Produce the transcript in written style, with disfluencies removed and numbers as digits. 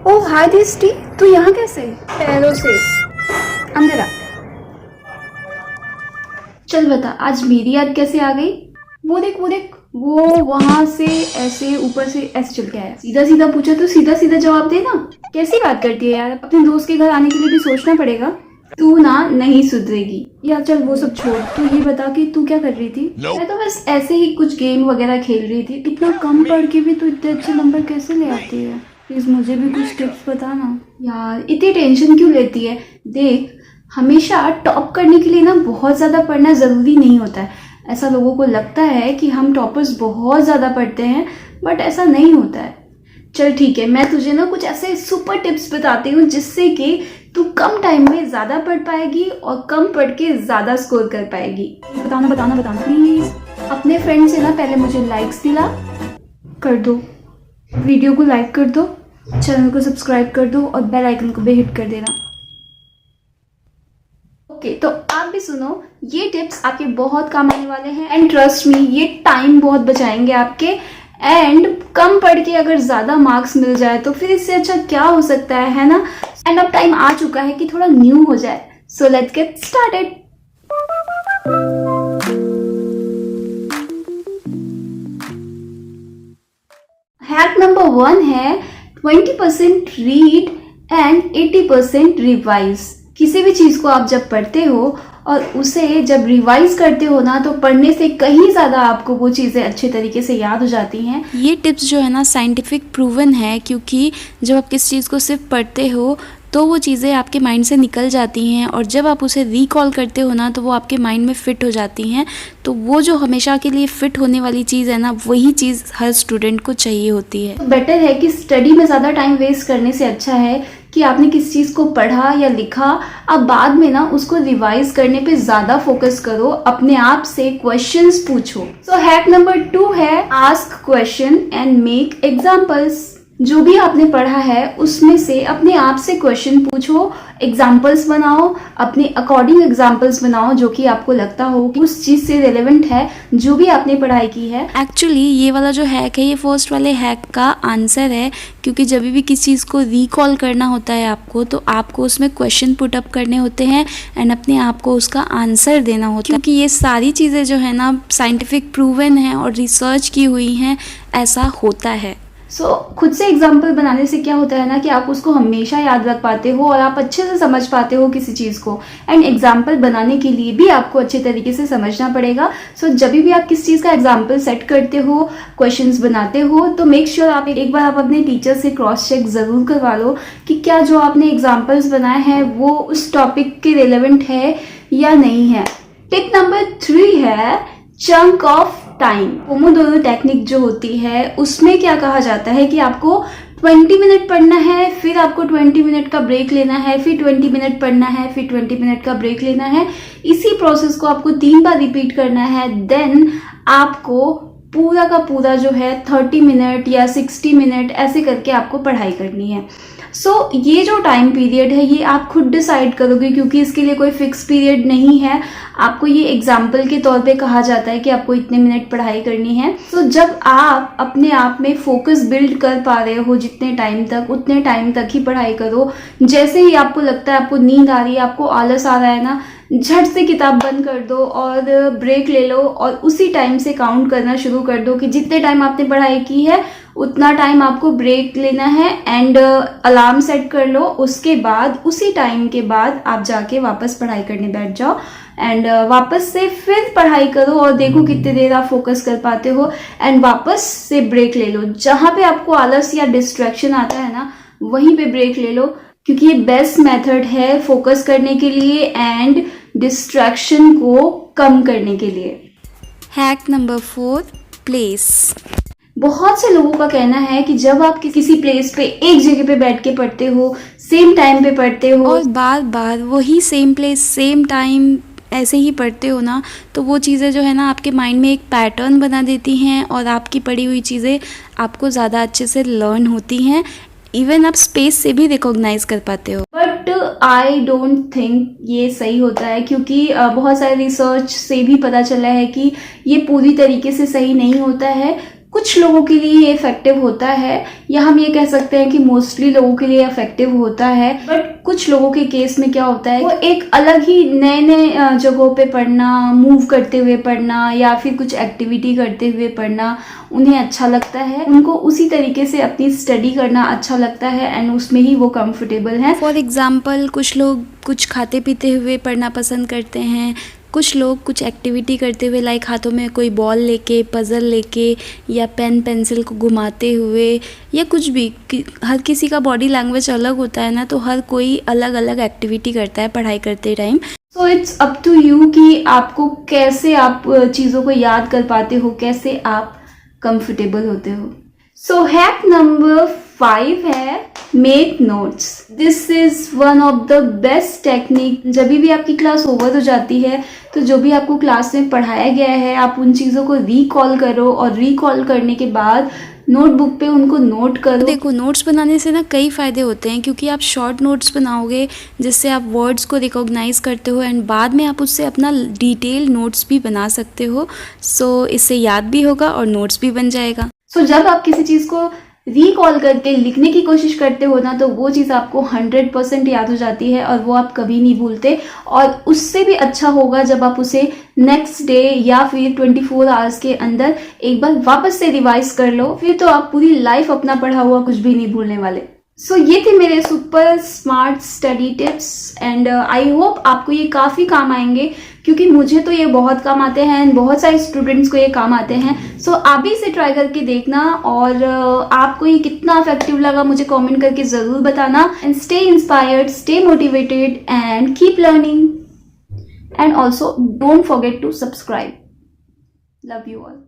ओह हाय दृष्टि, तू यहाँ कैसे? पैरों से अंदर आ। चल बता, आज मेरी याद कैसे आ गई? वो देख वो देख, वो वहां से ऐसे ऊपर से ऐसे चल के आया। सीधा सीधा पूछा तो सीधा सीधा जवाब दे ना। कैसी बात करती है यार, अपने दोस्त के घर आने के लिए भी सोचना पड़ेगा। तू ना नहीं सुधरेगी यार। चल वो सब छोड़, तू ये बता कि तू क्या कर रही थी? मैं तो बस ऐसे ही कुछ गेम वगैरह खेल रही थी। इतना कम पढ़ के भी तू इतने अच्छे नंबर कैसे ले आती है? प्लीज मुझे भी कुछ टिप्स बता ना यार। इतनी टेंशन क्यों लेती है? देख, हमेशा टॉप करने के लिए ना बहुत ज़्यादा पढ़ना ज़रूरी नहीं होता है। ऐसा लोगों को लगता है कि हम टॉपर्स बहुत ज़्यादा पढ़ते हैं, बट ऐसा नहीं होता है। चल ठीक है, मैं तुझे ना कुछ ऐसे सुपर टिप्स बताती हूँ जिससे कि तू कम टाइम में ज़्यादा पढ़ पाएगी और कम पढ़ के ज़्यादा स्कोर कर पाएगी। बताना बताना बताना प्लीज़। अपने फ्रेंड से ना पहले मुझे लाइक्स दिला कर दो, वीडियो को लाइक कर दो, चैनल को सब्सक्राइब कर दो और बेल आइकन को भी हिट कर देना। ओके, तो आप भी सुनो, ये टिप्स आपके बहुत काम आने वाले हैं एंड ट्रस्ट मी, ये टाइम बहुत बचाएंगे आपके। एंड कम पढ़ के अगर ज़्यादा मार्क्स मिल जाए तो फिर इससे अच्छा क्या हो सकता है ना? एंड अब टाइम आ चुका है कि थोड़ा न्यू हो जाए। So let's get started. Hack number 1 है 20% रीड एंड 80% रिवाइज। किसी भी चीज़ को आप जब पढ़ते हो और उसे जब रिवाइज करते हो ना, तो पढ़ने से कहीं ज़्यादा आपको वो चीज़ें अच्छे तरीके से याद हो जाती हैं। ये टिप्स जो है ना साइंटिफिक प्रूवन है, क्योंकि जब आप किस चीज़ को सिर्फ पढ़ते हो तो वो चीज़ें आपके माइंड से निकल जाती हैं और जब आप उसे रिकॉल करते हो ना तो वो आपके माइंड में फ़िट हो जाती हैं। तो वो जो हमेशा के लिए फ़िट होने वाली चीज़ है ना, वही चीज़ हर स्टूडेंट को चाहिए होती है। बेटर है कि स्टडी में ज़्यादा टाइम वेस्ट करने से अच्छा है कि आपने किस चीज़ को पढ़ा या लिखा, आप बाद में ना उसको रिवाइज करने पे ज़्यादा फोकस करो, अपने आप से क्वेश्चंस पूछो। सो हैक नंबर 2 है ask question and make examples. जो भी आपने पढ़ा है उसमें से अपने आप से क्वेश्चन पूछो, एग्जाम्पल्स बनाओ, अपने अकॉर्डिंग एग्जाम्पल्स बनाओ जो कि आपको लगता हो कि उस चीज़ से रिलेवेंट है जो भी आपने पढ़ाई की है। एक्चुअली ये वाला जो हैक है, ये फर्स्ट वाले हैक का आंसर है, क्योंकि जब भी किसी चीज़ को रिकॉल करना होता है आपको, तो आपको उसमें क्वेश्चन पुट अप करने होते हैं एंड अपने आप को उसका आंसर देना होता है। क्योंकि ये सारी चीज़ें जो है ना साइंटिफिक प्रूवन है और रिसर्च की हुई हैं, ऐसा होता है। खुद से एग्जाम्पल बनाने से क्या होता है ना कि आप उसको हमेशा याद रख पाते हो और आप अच्छे से समझ पाते हो किसी चीज़ को। एंड एग्जाम्पल बनाने के लिए भी आपको अच्छे तरीके से समझना पड़ेगा। जब भी आप किस चीज़ का एग्जाम्पल सेट करते हो, क्वेश्चंस बनाते हो, तो मेक श्योर आप एक बार आप अपने टीचर से क्रॉस चेक ज़रूर करवा लो कि क्या जो आपने एग्जाम्पल्स बनाए हैं वो उस टॉपिक के रिलेवेंट है या नहीं है। टिप नंबर 3 है chunk of time. Pomodoro technique जो होती है उसमें क्या कहा जाता है कि आपको 20 मिनट पढ़ना है, फिर आपको 20 मिनट का ब्रेक लेना है, फिर 20 मिनट पढ़ना है, फिर 20 मिनट का ब्रेक लेना है। इसी प्रोसेस को आपको 3 बार रिपीट करना है। देन आपको पूरा का पूरा जो है 30 मिनट या 60 मिनट ऐसे करके आपको पढ़ाई करनी है। ये जो टाइम पीरियड है ये आप खुद डिसाइड करोगे, क्योंकि इसके लिए कोई फिक्स पीरियड नहीं है। आपको ये एग्जाम्पल के तौर पे कहा जाता है कि आपको इतने मिनट पढ़ाई करनी है। जब आप अपने आप में फोकस बिल्ड कर पा रहे हो जितने टाइम तक, उतने टाइम तक ही पढ़ाई करो। जैसे ही आपको लगता है आपको नींद आ रही है, आपको आलस आ रहा है ना, झट से किताब बंद कर दो और ब्रेक ले लो और उसी टाइम से काउंट करना शुरू कर दो कि जितने टाइम आपने पढ़ाई की है उतना टाइम आपको ब्रेक लेना है। एंड अलार्म सेट कर लो। उसके बाद उसी टाइम के बाद आप जाके वापस पढ़ाई करने बैठ जाओ एंड वापस से फिर पढ़ाई करो और देखो कितनी देर आप फोकस कर पाते हो। एंड वापस से ब्रेक ले लो। जहाँ पे आपको आलस या डिस्ट्रैक्शन आता है ना, वहीं पे ब्रेक ले लो, क्योंकि ये बेस्ट मेथड है फोकस करने के लिए एंड डिस्ट्रैक्शन को कम करने के लिए। Hack number 4 place. बहुत से लोगों का कहना है कि जब आप किसी प्लेस पे एक जगह पे बैठ के पढ़ते हो, सेम टाइम पे पढ़ते हो और बार बार वही सेम प्लेस सेम टाइम ऐसे ही पढ़ते हो ना, तो वो चीज़ें जो है ना आपके माइंड में एक पैटर्न बना देती हैं और आपकी पढ़ी हुई चीज़ें आपको ज़्यादा अच्छे से लर्न होती हैं। इवन आप स्पेस से भी रिकॉग्नाइज कर पाते हो। बट आई डोंट थिंक ये सही होता है, क्योंकि बहुत सारे रिसर्च से भी पता चला है कि ये पूरी तरीके से सही नहीं होता है। कुछ लोगों के लिए ये इफेक्टिव होता है, या हम ये कह सकते हैं कि मोस्टली लोगों के लिए इफेक्टिव होता है। बट कुछ लोगों के केस में क्या होता है, वो एक अलग ही नए नए जगहों पे पढ़ना, मूव करते हुए पढ़ना या फिर कुछ एक्टिविटी करते हुए पढ़ना उन्हें अच्छा लगता है। उनको उसी तरीके से अपनी स्टडी करना अच्छा लगता है एंड उसमें ही वो कंफर्टेबल हैं। फॉर एग्ज़ाम्पल कुछ लोग कुछ खाते पीते हुए पढ़ना पसंद करते हैं, कुछ लोग कुछ एक्टिविटी करते हुए, लाइक हाथों में कोई बॉल लेके, पज़ल लेके या पेन पेंसिल को घुमाते हुए या कुछ भी। हर किसी का बॉडी लैंग्वेज अलग होता है ना, तो हर कोई अलग अलग एक्टिविटी करता है पढ़ाई करते time. So it's up to you कि आपको कैसे आप चीज़ों को याद कर पाते हो, कैसे आप कंफर्टेबल होते हो। सो हैक नंबर 5 है make notes. This is one of the best technique. जब भी आपकी क्लास ओवर हो जाती है तो जो भी आपको क्लास में पढ़ाया गया है आप उन चीज़ों को रिकॉल करो, और रिकॉल करने के बाद नोटबुक पे उनको नोट करो। देखो, नोट्स बनाने से ना कई फ़ायदे होते हैं, क्योंकि आप शॉर्ट नोट्स बनाओगे जिससे आप वर्ड्स को रिकॉग्नाइज करते हो एंड बाद में आप उससे अपना डिटेल नोट्स भी बना सकते हो। सो इससे याद भी होगा और नोट्स भी बन जाएगा। सो जब आप किसी चीज़ को रिकॉल करके लिखने की कोशिश करते हो ना, तो वो चीज़ आपको 100% याद हो जाती है और वो आप कभी नहीं भूलते। और उससे भी अच्छा होगा जब आप उसे नेक्स्ट डे या फिर 24 आवर्स के अंदर एक बार वापस से रिवाइज कर लो, फिर तो आप पूरी लाइफ अपना पढ़ा हुआ कुछ भी नहीं भूलने वाले। सो ये थे मेरे super smart study tips and I hope आपको ये काफ़ी काम आएंगे, क्योंकि मुझे तो ये बहुत काम आते हैं एंड बहुत सारे स्टूडेंट्स को ये काम आते हैं। सो आप भी इसे ट्राई करके देखना, और आपको ये कितना इफेक्टिव लगा मुझे कमेंट करके ज़रूर बताना। And stay inspired, stay motivated and keep learning, and also don't forget to subscribe. Love you all.